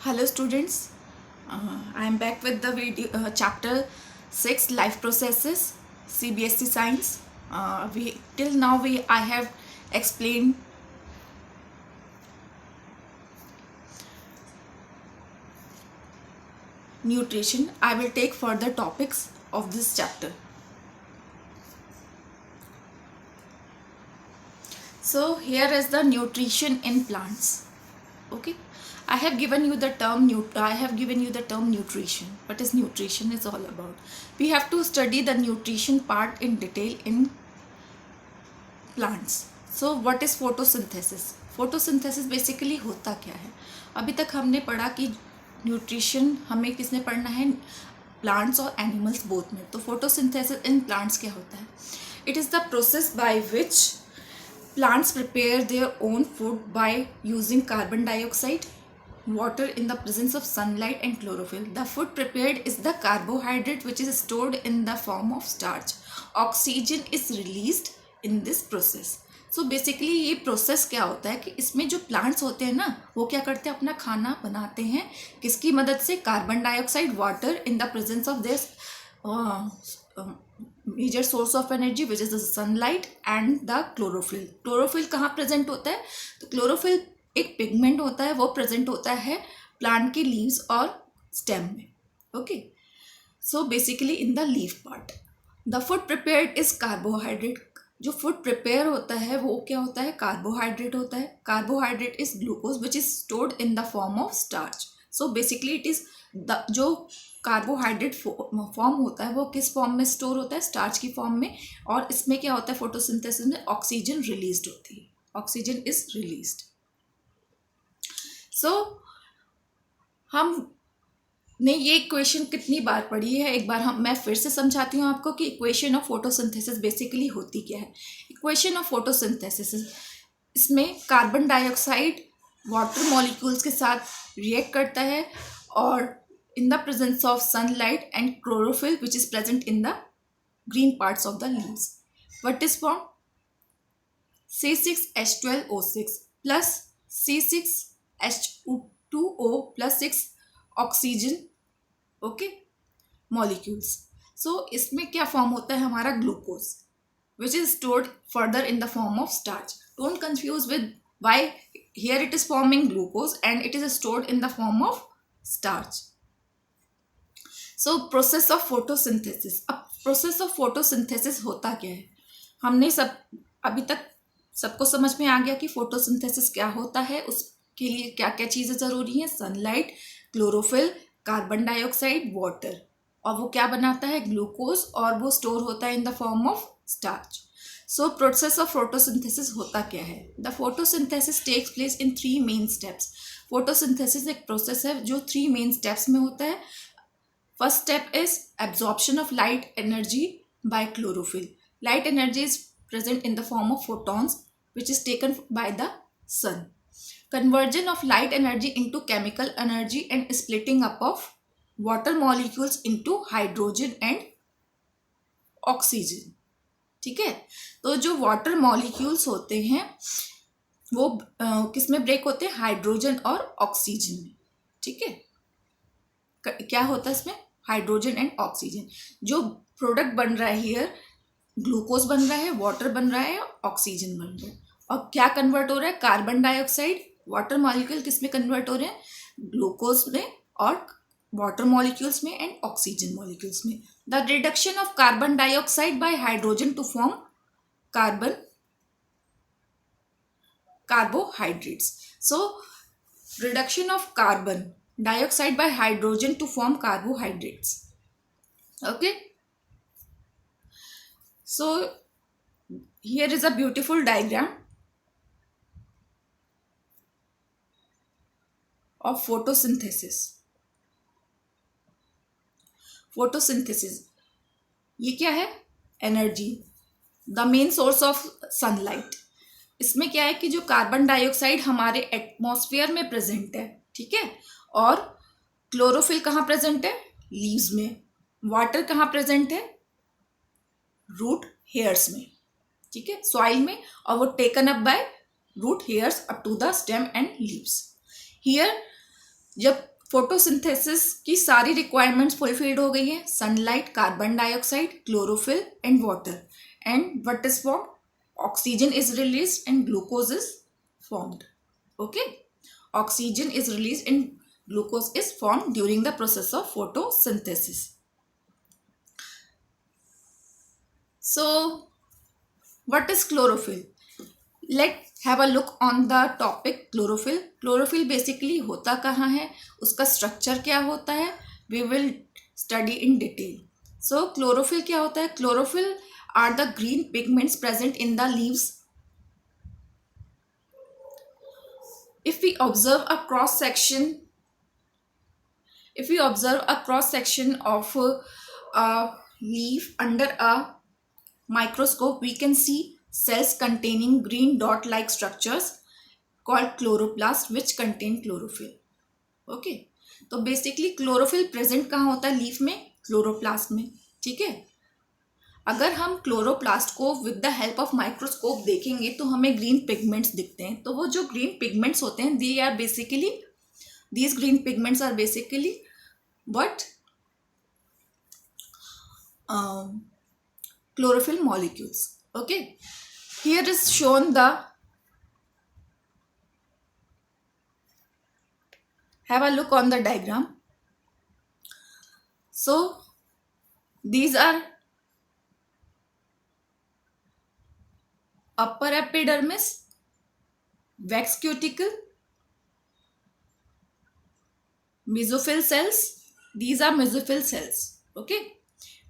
Hello students, I am back with the video chapter 6 life processes CBSE science. We till now we I have explained nutrition. I will take further topics of this chapter. So here is the nutrition in plants. Okay, I have given you the term nutrition. What is nutrition is all about? We have to study the nutrition part in detail in plants. So what is photosynthesis? Photosynthesis basically होता क्या है? अभी तक हमने पढ़ा कि nutrition हमें किसने पढ़ना है, प्लांट्स और एनिमल्स बोथ में. तो फोटोसिंथेसिस इन प्लांट्स क्या होता है? It is the process by which plants prepare their own food by using carbon dioxide, water in the presence of sunlight and chlorophyll. The food prepared is the carbohydrate which is stored in the form of starch. Oxygen is released in this process. So basically ये process क्या होता है कि इसमें जो plants होते हैं ना, वो क्या करते हैं, अपना खाना बनाते हैं किसकी मदद से? Carbon dioxide, water in the presence of this major source of energy which is the sunlight and the chlorophyll. Chlorophyll कहाँ प्रेजेंट होता है? तो क्लोरोफिल एक पिगमेंट होता है, वो प्रेजेंट होता है प्लांट के लीव्स और स्टेम में. Okay, so basically in the leaf part. The food prepared is carbohydrate. जो फूड प्रिपेयर होता है वो क्या होता है? कार्बोहाइड्रेट होता है. Carbohydrate is glucose which is stored in the form of starch. So basically it is the जो कार्बोहाइड्रेट फॉर्म होता है वो किस फॉर्म में स्टोर होता है? स्टार्च की फॉर्म में. और इसमें क्या होता है? फोटोसिंथेसिस में ऑक्सीजन रिलीज्ड होती है. Oxygen is released. सो हमने ये इक्वेशन कितनी बार पढ़ी है, एक बार मैं फिर से समझाती हूँ आपको कि इक्वेशन ऑफ फोटोसिंथेसिस बेसिकली होती क्या है. इक्वेशन ऑफ फोटोसिंथेसिस, इसमें कार्बन डाइऑक्साइड वाटर मॉलिक्यूल्स के साथ रिएक्ट करता है और in the presence of sunlight and chlorophyll which is present in the green parts of the leaves. What is formed? C6H12O6 plus C6H2O plus 6 oxygen, okay, molecules. So इसमें क्या form होता है हमारा? Glucose which is stored further in the form of starch. Don't confuse with why here it is forming glucose and it is stored in the form of starch. So process of photosynthesis. अब process of photosynthesis होता क्या है? हमने सब अभी तक सबको समझ में आ गया कि फोटोसिंथेसिस क्या होता है, उसके लिए क्या क्या चीज़ें ज़रूरी हैं? Sunlight, chlorophyll, carbon dioxide, water. और वो क्या बनाता है? ग्लूकोज. और वो स्टोर होता है in the form of starch. So process of photosynthesis होता क्या है? The photosynthesis takes place in 3 main steps. Photosynthesis एक प्रोसेस है जो 3 मेन स्टेप्स में होता है. First step is absorption of light energy by chlorophyll. Light energy is present in the form of photons which is taken by the sun. Conversion of light energy into chemical energy and splitting up of water molecules into hydrogen and oxygen. ठीक है, तो जो water molecules होते हैं वो किस में break होते हैं? हाइड्रोजन और ऑक्सीजन में. ठीक है, क्या होता है इसमें? Hydrogen and oxygen. जो प्रोडक्ट बन रहा है हियर, ग्लूकोज बन रहा है, वाटर बन रहा है, ऑक्सीजन बन रहा है. और क्या कन्वर्ट हो रहा है? कार्बन डाइऑक्साइड, वाटर मॉलिक्यूल किस में कन्वर्ट हो रहे हैं? ग्लूकोज में और वाटर मॉलिक्यूल्स में एंड ऑक्सीजन मॉलिक्यूल्स में. The reduction of carbon dioxide by hydrogen to form carbohydrates. So reduction of carbon dioxide by hydrogen to form carbohydrates. Okay, so here is a beautiful diagram of photosynthesis. Photosynthesis ये क्या है? Energy, the main source of sunlight. इसमें क्या है कि जो carbon dioxide हमारे atmosphere में प्रेजेंट है, ठीक है, और क्लोरोफिल कहाँ प्रेजेंट है? लीव्स में. वाटर कहाँ प्रेजेंट है? रूट हेयर्स में. ठीक है, सॉइल में. और वो taken up by root hairs up to the stem and leaves. Here जब फोटोसिंथेसिस की सारी रिक्वायरमेंट्स फुलफिल्ड हो गई हैं, sunlight, carbon dioxide, chlorophyll and water, and what is form, oxygen is released and glucose is formed. Okay, oxygen is released and glucose is formed during the process of photosynthesis. So what is chlorophyll? Let's have a look on the topic chlorophyll. Chlorophyll basically होता कहाँ है, उसका structure क्या होता है, we will study in detail. So chlorophyll क्या होता है? Chlorophyll are the green pigments present in the leaves. If we observe a cross section, of a leaf under a microscope, we can see cells containing green dot like structures called chloroplast which contain chlorophyll. Okay, तो basically chlorophyll present कहाँ होता है? Leaf में, chloroplast में. ठीक है, अगर हम क्लोरोप्लास्ट को with the help of microscope देखेंगे तो हमें ग्रीन पिगमेंट्स दिखते हैं. तो वो जो ग्रीन पिगमेंट्स होते हैं, they are basically, these green pigments are basically what, chlorophyll molecules. Okay, here is shown the, have a look on the diagram. So these are upper epidermis, wax cuticle, mesophyll cells, these are mesophyll cells. Okay,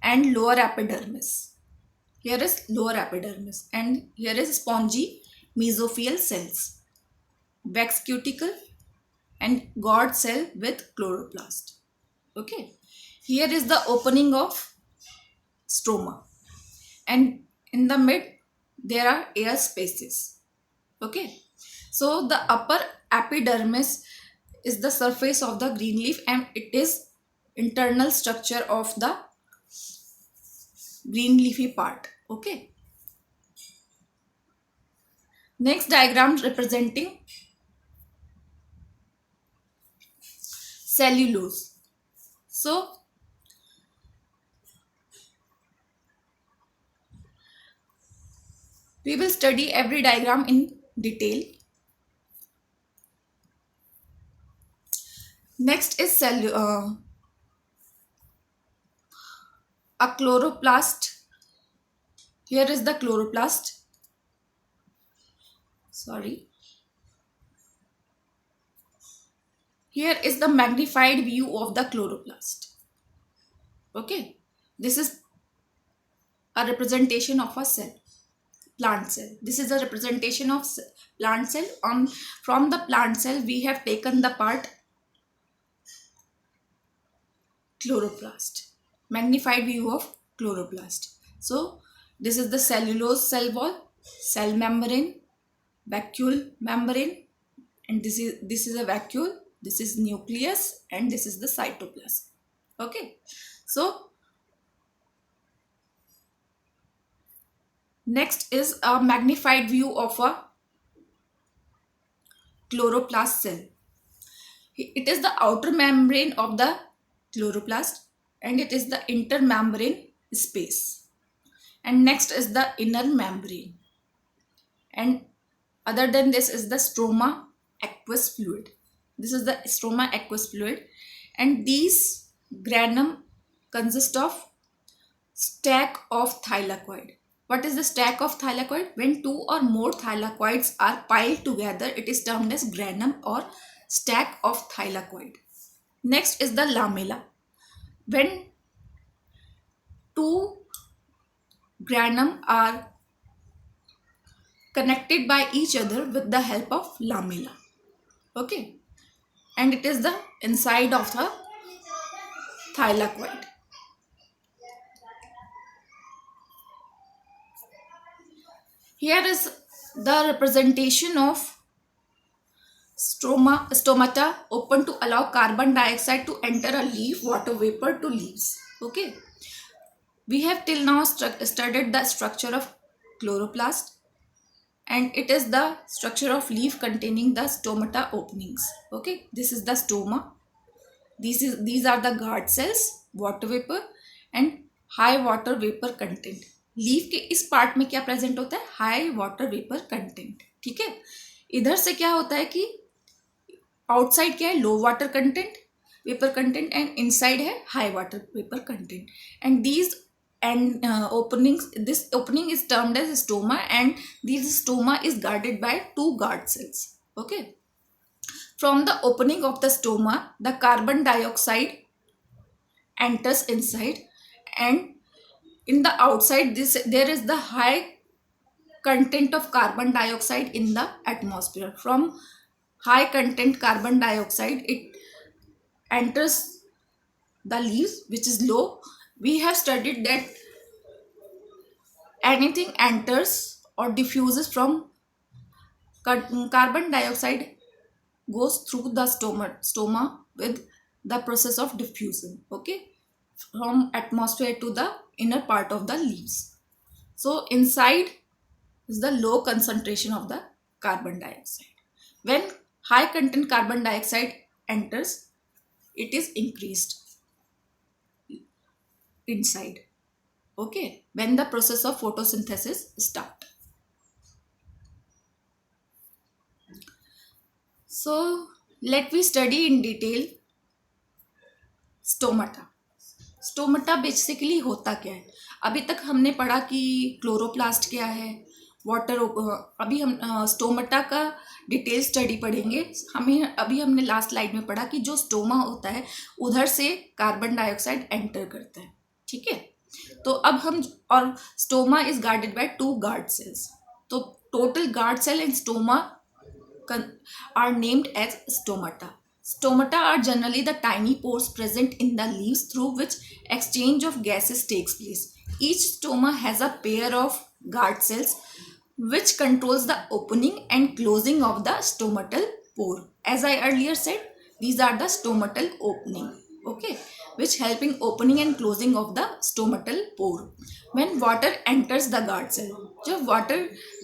and lower epidermis, here is lower epidermis, and here is spongy mesophyll cells, wax cuticle and God cell with chloroplast. Okay, here is the opening of stroma, and in the mid there are air spaces. Okay, so the upper epidermis is the surface of the green leaf and it is internal structure of the green leafy part. Okay, next diagram representing cellulose. So we will study every diagram in detail. Next is a chloroplast. Here is the chloroplast. Sorry. Here is the magnified view of the chloroplast. Okay, this is a representation of a cell, plant cell. This is a representation of plant cell. From the plant cell we have taken the part chloroplast, magnified view of chloroplast. So this is the cellulose cell wall, cell membrane, vacuole membrane, and this is a vacuole, this is nucleus, and this is the cytoplasm. Okay, so next is a magnified view of a chloroplast cell. It is the outer membrane of the chloroplast and it is the intermembrane space, and next is the inner membrane, and other than this is the stroma aqueous fluid. This is the stroma aqueous fluid, and these granum consist of stack of thylakoid. What is the stack of thylakoid? When two or more thylakoids are piled together, it is termed as granum or stack of thylakoid. Next is the lamella. When two granum are connected by each other with the help of lamella. Okay, and it is the inside of the thylakoid. Here is the representation of stomata open to allow carbon dioxide to enter a leaf, water vapor to leaves. Okay, we have till now studied the structure of chloroplast, and it is the structure of leaf containing the stomata openings. Okay, this is the stoma, these are the guard cells, water vapor and high water vapor content. Leaf के इस part में क्या present होता है? High water vapour content. ठीक है. इधर से क्या होता है कि आउटसाइड क्या है? Low water content, vapour content, and inside है high water vapour content. And these and this opening is termed as stoma, and this stoma is guarded by two guard cells. Okay. From the opening of the stoma, the carbon dioxide enters inside, and in the outside there is the high content of carbon dioxide in the atmosphere. From high content carbon dioxide, it enters the leaves, which is low. We have studied that anything enters or diffuses from carbon dioxide goes through the stoma with the process of diffusion. Okay, from atmosphere to the inner part of the leaves. So inside is the low concentration of the carbon dioxide. When high content carbon dioxide enters, it is increased inside. Okay, when the process of photosynthesis start. So let me study in detail stomata. Stomata basically होता क्या है? अभी तक हमने पढ़ा कि chloroplast क्या है, वाटर. अभी हम स्टोमाटा का डिटेल स्टडी पढ़ेंगे. हमने लास्ट स्लाइड में पढ़ा कि जो स्टोमा होता है उधर से कार्बन डाइऑक्साइड एंटर करता है. ठीक है. तो अब हम, और stoma is guarded by two guard cells. तो total guard cell in stoma are named as stomata. Stomata are generally the tiny pores present in the leaves through which exchange of gases takes place. Each stoma has a pair of guard cells which controls the opening and closing of the stomatal pore. As I earlier said, these are the stomatal opening. Okay, which help in opening and closing of the stomatal pore. When water enters the guard cell, जब water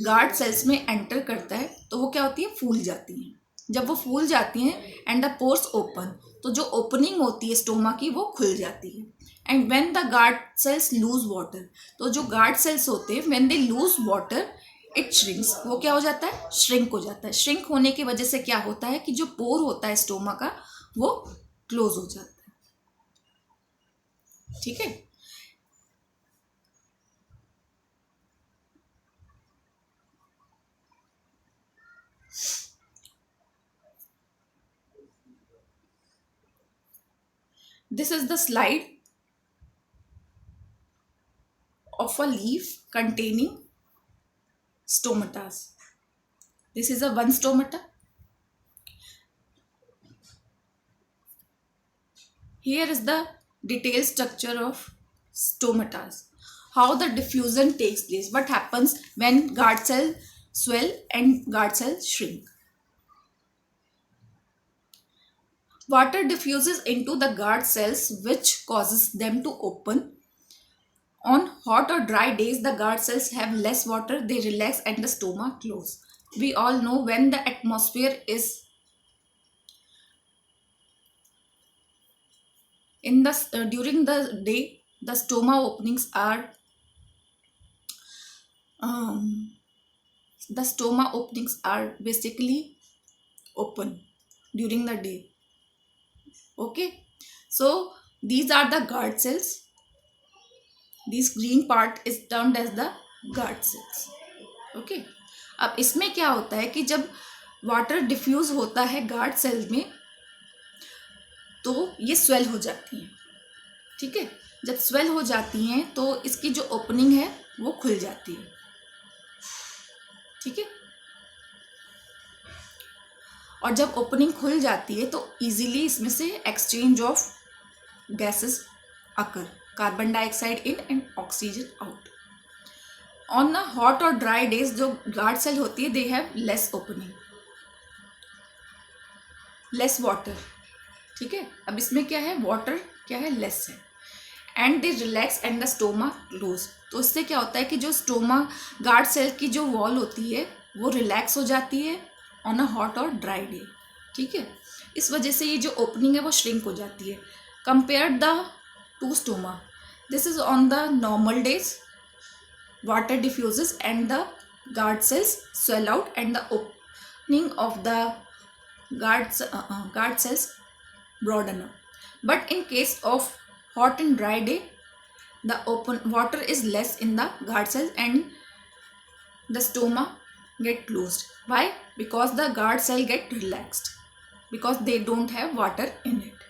guard cells में enter करता है तो वो क्या होती है? फूल जाती हैं. जब वो फूल जाती हैं एंड द पोर्स ओपन, तो जो ओपनिंग होती है स्टोमा की वो खुल जाती है. And when the guard cells loose water, तो जो गार्ड सेल्स होते हैं when they lose water it shrinks. वो क्या हो जाता है? श्रिंक हो जाता है. श्रिंक होने की वजह से क्या होता है कि जो पोर होता है स्टोमा का वो क्लोज हो जाता है. ठीक है. This is the slide of a leaf containing stomatas. This is a one stomata. Here is the detailed structure of stomatas. How the diffusion takes place. What happens when guard cell swell and guard cell shrink. Water diffuses into the guard cells which causes them to open. On hot or dry days, the guard cells have less water, they relax and the stoma close. We all know when the atmosphere is in the during the day, the stoma openings are basically open during the day. Okay, so these are the guard cells. This green part is termed as the guard cells. Okay, अब इसमें क्या होता है कि जब water diffuse होता है guard cell में तो ये स्वेल हो जाती हैं. ठीक है. जब स्वेल हो जाती हैं तो इसकी जो ओपनिंग है वो खुल जाती है. ठीक है. और जब ओपनिंग खुल जाती है तो इजीली इसमें से exchange of gases occur, carbon dioxide in and oxygen out. On a hot और ड्राई डेज जो गार्ड सेल होती है they have less opening, less water. ठीक है. अब इसमें क्या है? वाटर क्या है? लेस है. And they relax and the stoma close. तो इससे क्या होता है कि जो स्टोमा गार्ड सेल की जो वॉल होती है वो रिलैक्स हो जाती है ऑन अ हॉट और ड्राई डे. ठीक है. इस वजह से ये जो ओपनिंग है वो श्रिंक हो जाती है. Compare the two stoma. This is on the normal days. Water diffuses and the guard cells swell out and the opening of the guard cells broaden up. But in case of hot and dry day, the open water is less in the guard cells and the stoma get closed. Why? Because the guard cell get relaxed because they don't have water in it.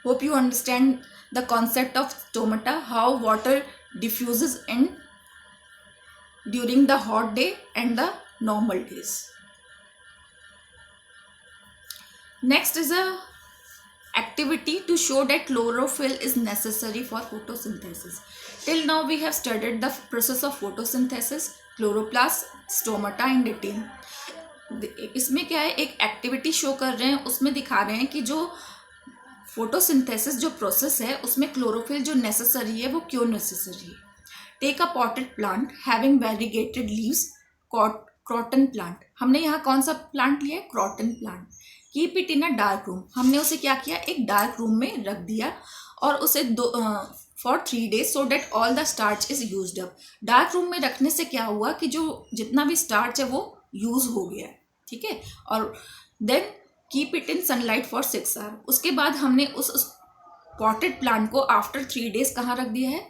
Hope you understand the concept of stomata, how water diffuses in during the hot day and the normal days. Next is a activity to show that chlorophyll is necessary for photosynthesis. Till now we have studied the process of photosynthesis, chloroplast, stomata in detail. इसमें क्या है, एक activity show कर रहे हैं, उसमें दिखा रहे हैं कि जो फोटोसिंथेसिस जो प्रोसेस है उसमें क्लोरोफिल जो नेसेसरी है वो क्यों नेसेसरी है. Take a potted plant having variegated leaves, croton plant. हमने यहाँ कौन सा प्लांट लिया है? Croton plant. Keep it in a dark room. हमने उसे क्या किया, एक डार्क रूम में रख दिया और उसे for 3 days so that all the starch is used up. Dark room में रखने से क्या हुआ कि जो जितना भी स्टार्च है वो यूज हो गया. ठीक है. और then keep it in sunlight for 6 hours. उसके बाद हमने उस पॉटेड प्लांट को आफ्टर 3 days कहाँ रख दिया है?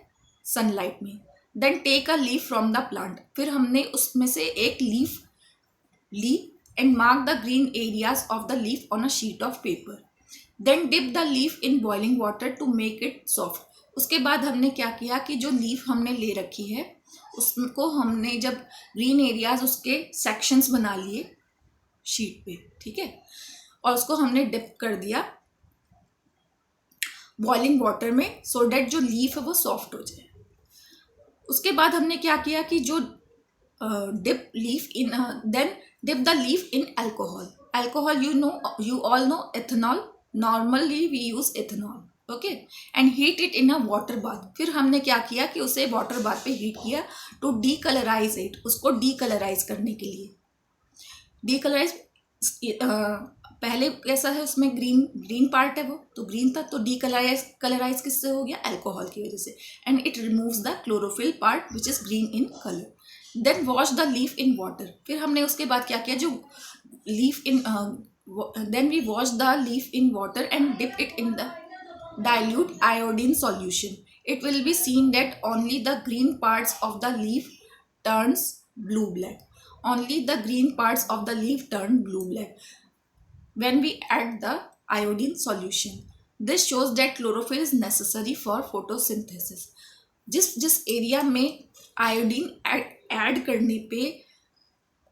सनलाइट में. Then take a leaf from the plant. फिर हमने उसमें से एक लीफ ली and mark the green areas of the leaf on a sheet of paper. Then dip the leaf in boiling water to make it soft. उसके बाद हमने क्या किया कि जो लीफ हमने ले रखी है उसको हमने जब ग्रीन एरियाज उसके सेक्शंस बना लिए शीट पे. ठीक है. और उसको हमने डिप कर दिया बॉइलिंग वाटर में सो डेट जो लीफ है वो सॉफ्ट हो जाए. उसके बाद हमने क्या किया कि जो dip leaf in then dip the leaf in alcohol. Alcohol you all know ethanol. Normally we use ethanol. Okay. And heat it in a water bath. फिर हमने क्या किया कि उसे वाटर बाथ पे हीट किया टू डीकलराइज इट. उसको decolourise करने के लिए. डीकलराइज पहले कैसा है, उसमें ग्रीन पार्ट है वो तो ग्रीन था, तो कलराइज किससे हो गया? अल्कोहल की वजह से. And it removes the chlorophyll part which is green in colour. Then wash the leaf in water. फिर हमने उसके बाद क्या किया, जो leaf in then we wash the leaf in water and dip it in the dilute iodine solution. It will be seen that only the green parts of the leaf turns blue-black. Only the green parts of the leaf turn blue-black when we add the iodine solution. This shows that chlorophyll is necessary for photosynthesis. जिस area में iodine add करने पे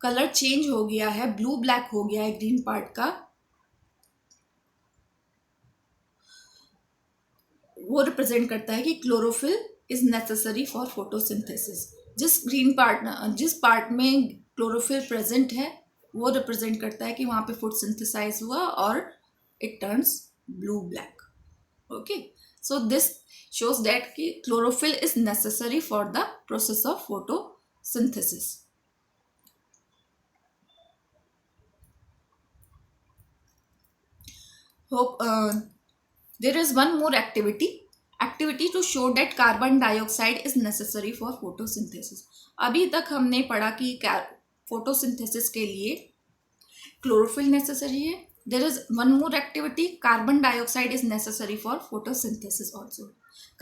colour change हो गया है, blue black हो गया है ग्रीन पार्ट का, वो रिप्रेजेंट करता है कि chlorophyll is necessary for photosynthesis. जिस पार्ट में क्लोरोफिल प्रेजेंट है वो रिप्रेजेंट करता है कि वहाँ पे फूड सिंथेसाइज हुआ और it turns blue black. Okay. So this shows that कि chlorophyll is necessary for the process of photosynthesis. Hope there is one more activity to show that carbon dioxide is necessary for photosynthesis. अभी तक हमने पढ़ा कि photosynthesis के लिए chlorophyll necessary है. There is one more activity, carbon dioxide is necessary for photosynthesis also.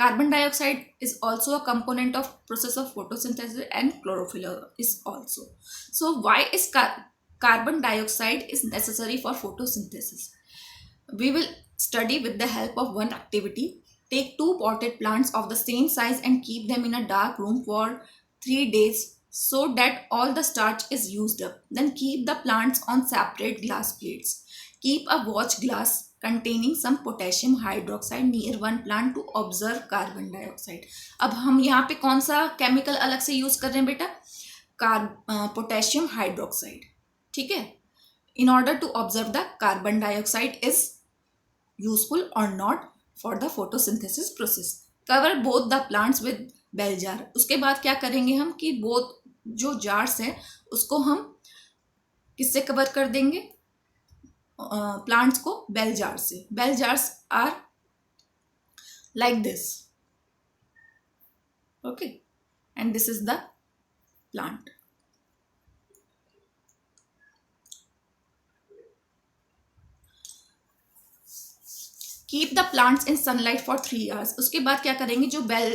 Carbon dioxide is also a component of process of photosynthesis and chlorophyll is also. So why is carbon dioxide is necessary for photosynthesis? We will study with the help of one activity. Take 2 potted plants of the same size and keep them in a dark room for 3 days so that all the starch is used up. Then keep the plants on separate glass plates. Keep a watch glass containing some potassium hydroxide near one plant to observe carbon dioxide. अब हम यहाँ पे कौन सा chemical अलग से use कर रहे हैं बेटा? Potassium hydroxide. ठीक है. In order to observe the carbon dioxide is useful or not for the photosynthesis process. Cover both the plants with bell jar. उसके बाद क्या करेंगे हम कि both जो jars हैं उसको हम किससे कवर कर देंगे? प्लांट्स को बेल जार से. Bell jars are like this. Okay, and this is the plant. Keep the plants in sunlight for 3 hours. उसके बाद क्या करेंगे, जो बेल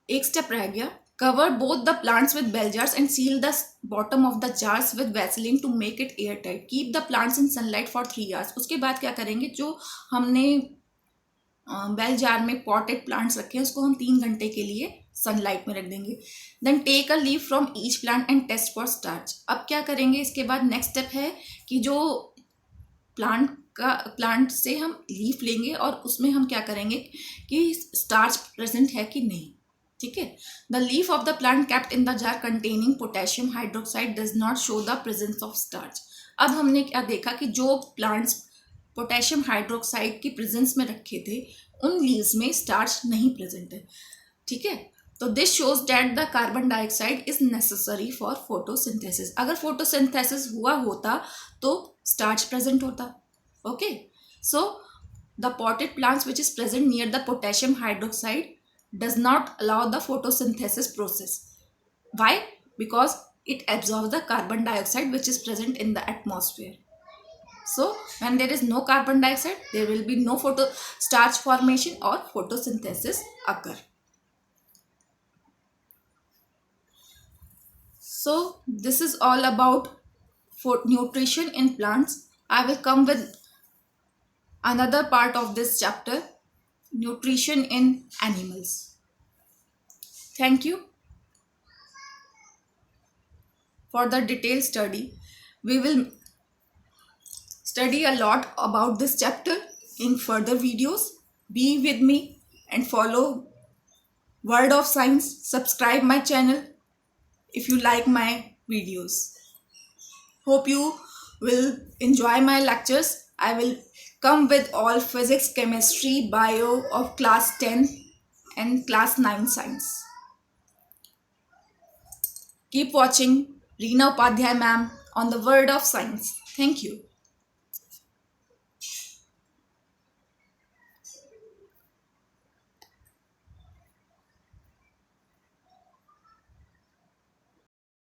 एक स्टेप रह गया. Cover both the plants with bell jars and seal the bottom of the jars with Vaseline to make it air tight. Keep the plants in sunlight for 3 hours. उसके बाद क्या करेंगे, जो हमने बेल जार में potted plants रखे हैं उसको हम 3 घंटे के लिए सनलाइट में रख देंगे. Then take a leaf from each plant and test for starch. अब क्या करेंगे, इसके बाद नेक्स्ट स्टेप है कि जो प्लांट से हम लीफ लेंगे और उसमें हम क्या करेंगे कि स्टार्च प्रेजेंट है कि नहीं. ठीक है. The leaf of the plant kept in the jar containing potassium hydroxide does not show the presence of starch. अब हमने क्या देखा कि जो प्लांट्स पोटेशियम हाइड्रोक्साइड की प्रेजेंस में रखे थे उन लीव्स में स्टार्च नहीं प्रेजेंट है. ठीक है. तो this shows that the carbon dioxide is necessary for photosynthesis. अगर फोटोसिंथेसिस हुआ होता तो स्टार्च प्रेजेंट होता. Okay. So the potted plants which is present near the potassium hydroxide does not allow the photosynthesis process. Why? Because it absorbs the carbon dioxide which is present in the atmosphere. So when there is no carbon dioxide, there will be no starch formation or photosynthesis occur. So this is all about nutrition in plants. I will come with another part of this chapter, nutrition in animals. Thank you for the detailed study. We will study a lot about this chapter in further videos. Be with me and follow Word of Science. Subscribe my channel if you like my videos. Hope you will enjoy my lectures. I will come with all physics, chemistry, bio of class 10 and class 9 science. Keep watching Reena Upadhyay ma'am on the Word of Science. Thank you.